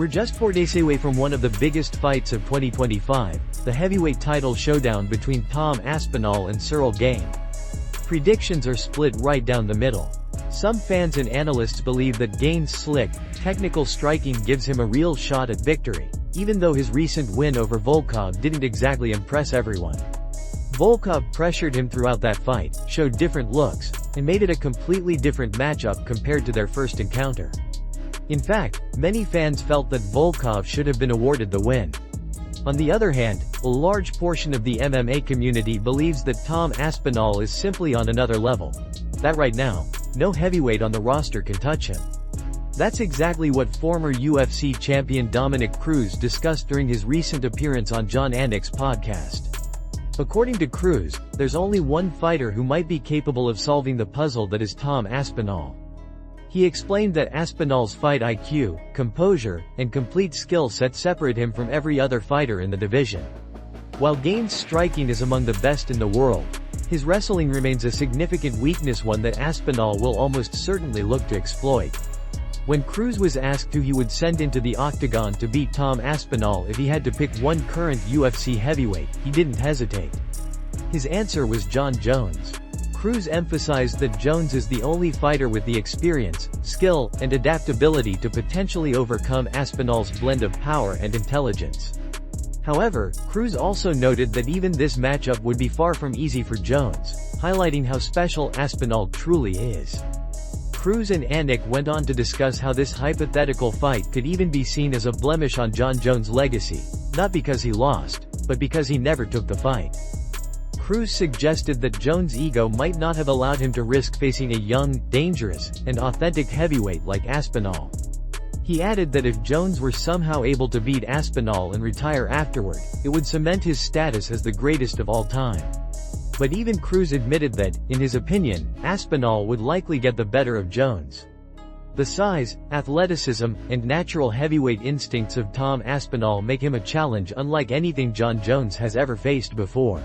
We're just 4 days away from one of the biggest fights of 2025, the heavyweight title showdown between Aspinall and Ciryl Gane. Predictions are split right down the middle. Some fans and analysts believe that Gane's slick, technical striking gives him a real shot at victory, even though his recent win over Volkov didn't exactly impress everyone. Volkov pressured him throughout that fight, showed different looks, and made it a completely different matchup compared to their first encounter. In fact, many fans felt that Volkov should have been awarded the win. On the other hand, a large portion of the MMA community believes that Aspinall is simply on another level. That right now, no heavyweight on the roster can touch him. That's exactly what former UFC champion Dominick Cruz discussed during his recent appearance on Jon Anik's podcast. According to Cruz, there's only one fighter who might be capable of solving the puzzle that is Aspinall. He explained that Aspinall's fight IQ, composure, and complete skill set separate him from every other fighter in the division. While Gane's striking is among the best in the world, his wrestling remains a significant weakness, one that Aspinall will almost certainly look to exploit. When Cruz was asked who he would send into the octagon to beat Aspinall if he had to pick one current UFC heavyweight, he didn't hesitate. His answer was Jon Jones. Cruz emphasized that Jones is the only fighter with the experience, skill, and adaptability to potentially overcome Aspinall's blend of power and intelligence. However, Cruz also noted that even this matchup would be far from easy for Jones, highlighting how special Aspinall truly is. Cruz and Anik went on to discuss how this hypothetical fight could even be seen as a blemish on Jon Jones' legacy, not because he lost, but because he never took the fight. Cruz suggested that Jones' ego might not have allowed him to risk facing a young, dangerous, and authentic heavyweight like Aspinall. He added that if Jones were somehow able to beat Aspinall and retire afterward, it would cement his status as the greatest of all time. But even Cruz admitted that, in his opinion, Aspinall would likely get the better of Jones. The size, athleticism, and natural heavyweight instincts of Aspinall make him a challenge unlike anything Jon Jones has ever faced before.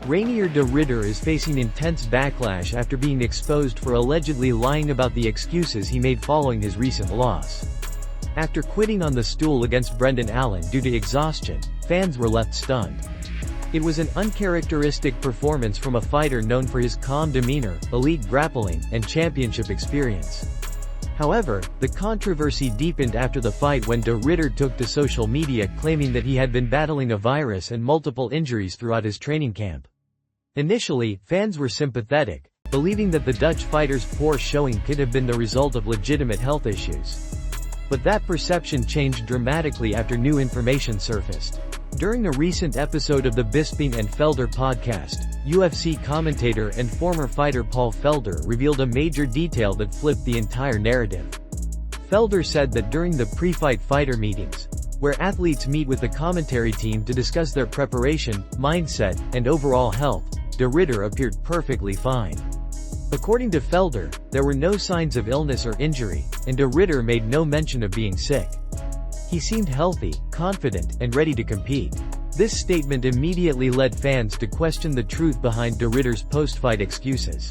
Reinier de Ridder is facing intense backlash after being exposed for allegedly lying about the excuses he made following his recent loss. After quitting on the stool against Brendan Allen due to exhaustion, fans were left stunned. It was an uncharacteristic performance from a fighter known for his calm demeanor, elite grappling, and championship experience. However, the controversy deepened after the fight when de Ridder took to social media claiming that he had been battling a virus and multiple injuries throughout his training camp. Initially, fans were sympathetic, believing that the Dutch fighter's poor showing could have been the result of legitimate health issues. But that perception changed dramatically after new information surfaced. During a recent episode of the Bisping and Felder podcast, UFC commentator and former fighter Paul Felder revealed a major detail that flipped the entire narrative. Felder said that during the pre-fight fighter meetings, where athletes meet with the commentary team to discuss their preparation, mindset, and overall health, de Ridder appeared perfectly fine. According to Felder, there were no signs of illness or injury, and de Ridder made no mention of being sick. He seemed healthy, confident, and ready to compete. This statement immediately led fans to question the truth behind de Ridder's post-fight excuses.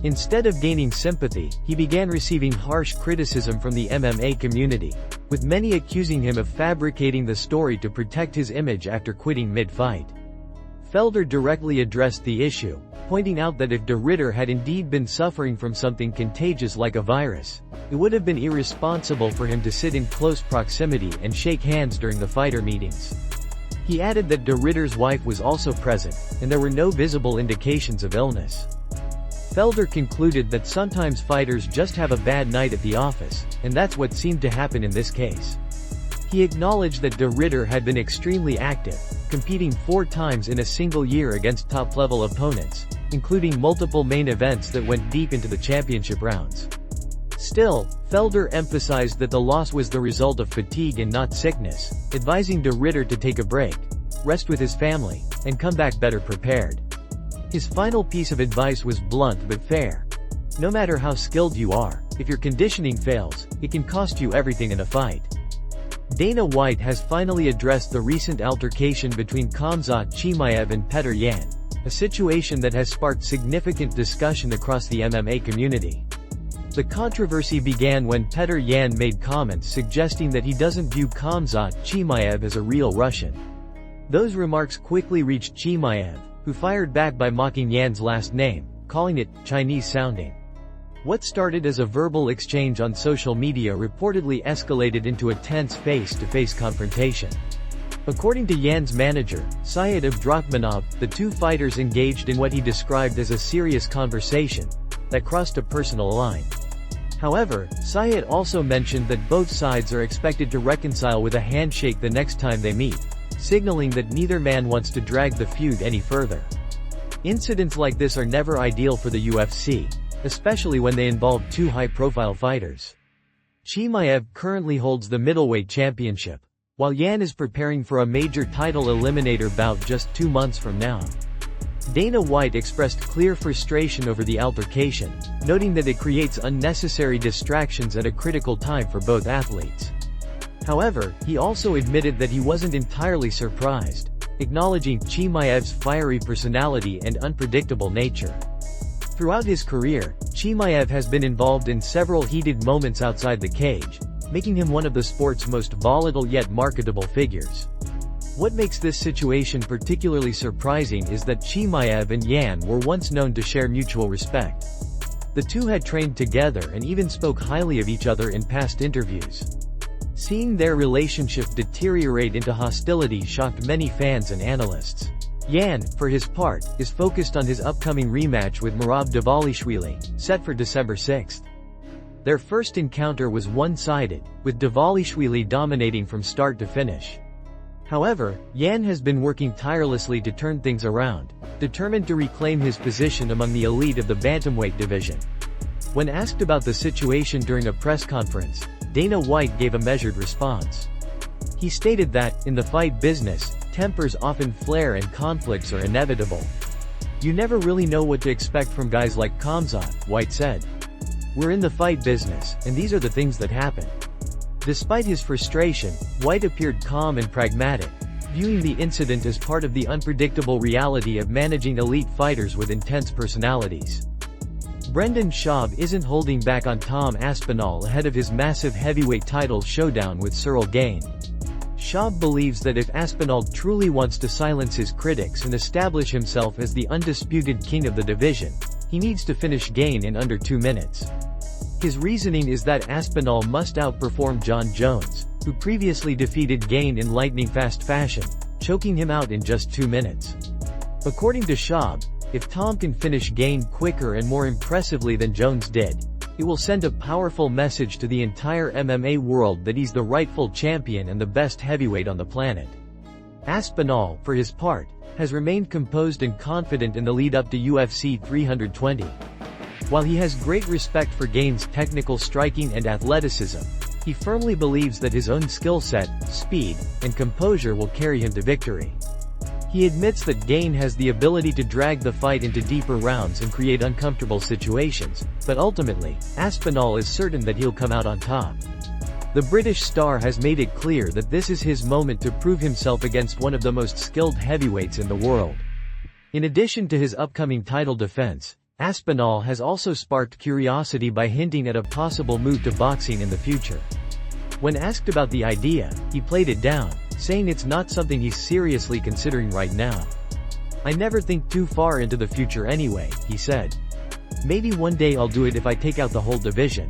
Instead of gaining sympathy, he began receiving harsh criticism from the MMA community, with many accusing him of fabricating the story to protect his image after quitting mid-fight. Felder directly addressed the issue, pointing out that if de Ridder had indeed been suffering from something contagious like a virus, it would have been irresponsible for him to sit in close proximity and shake hands during the fighter meetings. He added that de Ridder's wife was also present, and there were no visible indications of illness. Felder concluded that sometimes fighters just have a bad night at the office, and that's what seemed to happen in this case. He acknowledged that de Ridder had been extremely active, competing 4 times in a single year against top-level opponents, including multiple main events that went deep into the championship rounds. Still, Felder emphasized that the loss was the result of fatigue and not sickness, advising de Ridder to take a break, rest with his family, and come back better prepared. His final piece of advice was blunt but fair. No matter how skilled you are, if your conditioning fails, it can cost you everything in a fight. Dana White has finally addressed the recent altercation between Khamzat Chimaev and Petr Yan, a situation that has sparked significant discussion across the MMA community. The controversy began when Petr Yan made comments suggesting that he doesn't view Khamzat Chimaev as a real Russian. Those remarks quickly reached Chimaev, who fired back by mocking Yan's last name, calling it Chinese-sounding. What started as a verbal exchange on social media reportedly escalated into a tense face-to-face confrontation. According to Yan's manager, Syed Abdrakhmanov, the two fighters engaged in what he described as a serious conversation that crossed a personal line. However, Syed also mentioned that both sides are expected to reconcile with a handshake the next time they meet, signaling that neither man wants to drag the feud any further. Incidents like this are never ideal for the UFC, especially when they involve two high-profile fighters. Chimaev currently holds the middleweight championship, while Yan is preparing for a major title eliminator bout just 2 months from now. Dana White expressed clear frustration over the altercation, noting that it creates unnecessary distractions at a critical time for both athletes. However, he also admitted that he wasn't entirely surprised, acknowledging Chimaev's fiery personality and unpredictable nature. Throughout his career, Chimaev has been involved in several heated moments outside the cage, making him one of the sport's most volatile yet marketable figures. What makes this situation particularly surprising is that Chimaev and Yan were once known to share mutual respect. The two had trained together and even spoke highly of each other in past interviews. Seeing their relationship deteriorate into hostility shocked many fans and analysts. Yan, for his part, is focused on his upcoming rematch with Merab Dvalishvili, set for December 6. Their first encounter was one-sided, with Dvalishvili dominating from start to finish. However, Yan has been working tirelessly to turn things around, determined to reclaim his position among the elite of the bantamweight division. When asked about the situation during a press conference, Dana White gave a measured response. He stated that, in the fight business, tempers often flare and conflicts are inevitable. "You never really know what to expect from guys like Khamzat," White said. "We're in the fight business, and these are the things that happen." Despite his frustration, White appeared calm and pragmatic, viewing the incident as part of the unpredictable reality of managing elite fighters with intense personalities. Brendan Schaub isn't holding back on Tom Aspinall ahead of his massive heavyweight title showdown with Ciryl Gane. Schaub believes that if Aspinall truly wants to silence his critics and establish himself as the undisputed king of the division, he needs to finish Gane in under 2 minutes. His reasoning is that Aspinall must outperform Jon Jones, who previously defeated Gane in lightning-fast fashion, choking him out in just 2 minutes. According to Schaub, if Tom can finish Gane quicker and more impressively than Jones did, it will send a powerful message to the entire MMA world that he's the rightful champion and the best heavyweight on the planet. Aspinall, for his part, has remained composed and confident in the lead-up to UFC 320. While he has great respect for Gane's technical striking and athleticism, he firmly believes that his own skill set, speed, and composure will carry him to victory. He admits that Gane has the ability to drag the fight into deeper rounds and create uncomfortable situations, but ultimately, Aspinall is certain that he'll come out on top. The British star has made it clear that this is his moment to prove himself against one of the most skilled heavyweights in the world. In addition to his upcoming title defense, Aspinall has also sparked curiosity by hinting at a possible move to boxing in the future. When asked about the idea, he played it down, saying it's not something he's seriously considering right now. "I never think too far into the future anyway," he said. "Maybe one day I'll do it if I take out the whole division.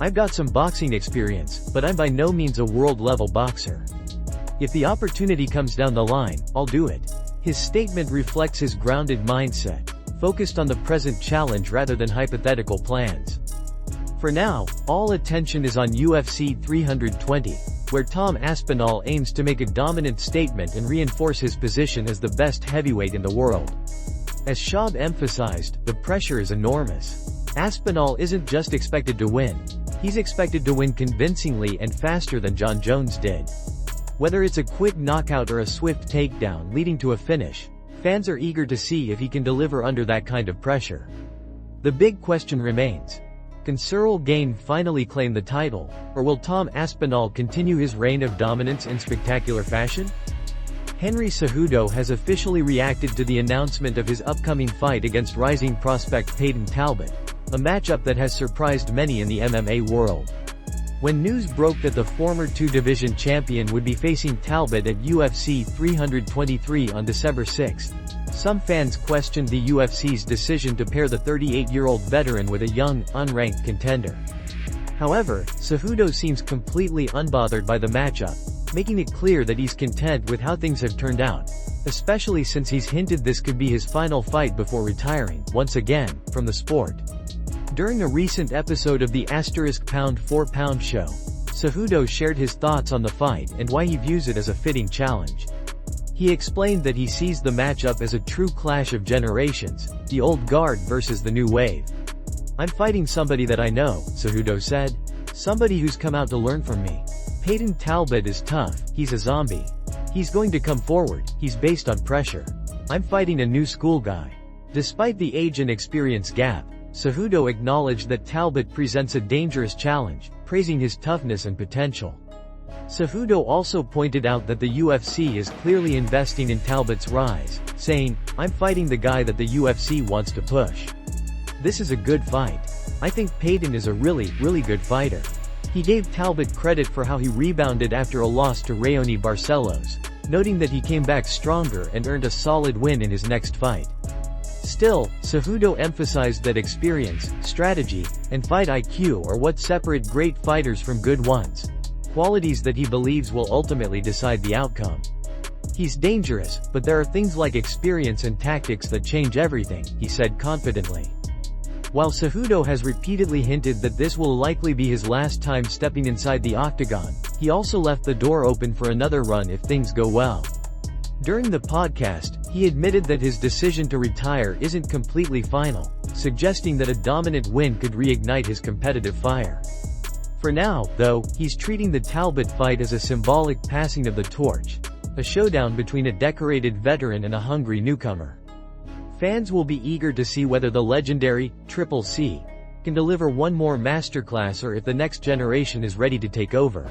I've got some boxing experience, but I'm by no means a world-level boxer. If the opportunity comes down the line, I'll do it." His statement reflects his grounded mindset, focused on the present challenge rather than hypothetical plans. For now, all attention is on UFC 320, where Tom Aspinall aims to make a dominant statement and reinforce his position as the best heavyweight in the world. As Schaub emphasized, the pressure is enormous. Aspinall isn't just expected to win, he's expected to win convincingly and faster than Jon Jones did. Whether it's a quick knockout or a swift takedown leading to a finish, fans are eager to see if he can deliver under that kind of pressure. The big question remains: can Ciryl Gane finally claim the title, or will Tom Aspinall continue his reign of dominance in spectacular fashion? Henry Cejudo has officially reacted to the announcement of his upcoming fight against rising prospect Peyton Talbot, a matchup that has surprised many in the MMA world. When news broke that the former two-division champion would be facing Talbot at UFC 323 on December 6, some fans questioned the UFC's decision to pair the 38-year-old veteran with a young, unranked contender. However, Cejudo seems completely unbothered by the matchup, making it clear that he's content with how things have turned out, especially since he's hinted this could be his final fight before retiring, once again, from the sport. During a recent episode of the *Pound for Pound show, Cejudo shared his thoughts on the fight and why he views it as a fitting challenge. He explained that he sees the matchup as a true clash of generations, the old guard versus the new wave. "I'm fighting somebody that I know," Cejudo said. "Somebody who's come out to learn from me. Peyton Talbot is tough, he's a zombie. He's going to come forward, he's based on pressure. I'm fighting a new school guy." Despite the age and experience gap, Cejudo acknowledged that Talbot presents a dangerous challenge, praising his toughness and potential. Cejudo also pointed out that the UFC is clearly investing in Talbot's rise, saying, "I'm fighting the guy that the UFC wants to push. This is a good fight. I think Peyton is a really good fighter." He gave Talbot credit for how he rebounded after a loss to Raoni Barcelos, noting that he came back stronger and earned a solid win in his next fight. Still, Cejudo emphasized that experience, strategy, and fight IQ are what separate great fighters from good ones, qualities that he believes will ultimately decide the outcome. "He's dangerous, but there are things like experience and tactics that change everything," he said confidently. While Cejudo has repeatedly hinted that this will likely be his last time stepping inside the octagon, he also left the door open for another run if things go well. During the podcast, he admitted that his decision to retire isn't completely final, suggesting that a dominant win could reignite his competitive fire. For now, though, he's treating the Talbot fight as a symbolic passing of the torch, a showdown between a decorated veteran and a hungry newcomer. Fans will be eager to see whether the legendary Triple C can deliver one more masterclass or if the next generation is ready to take over.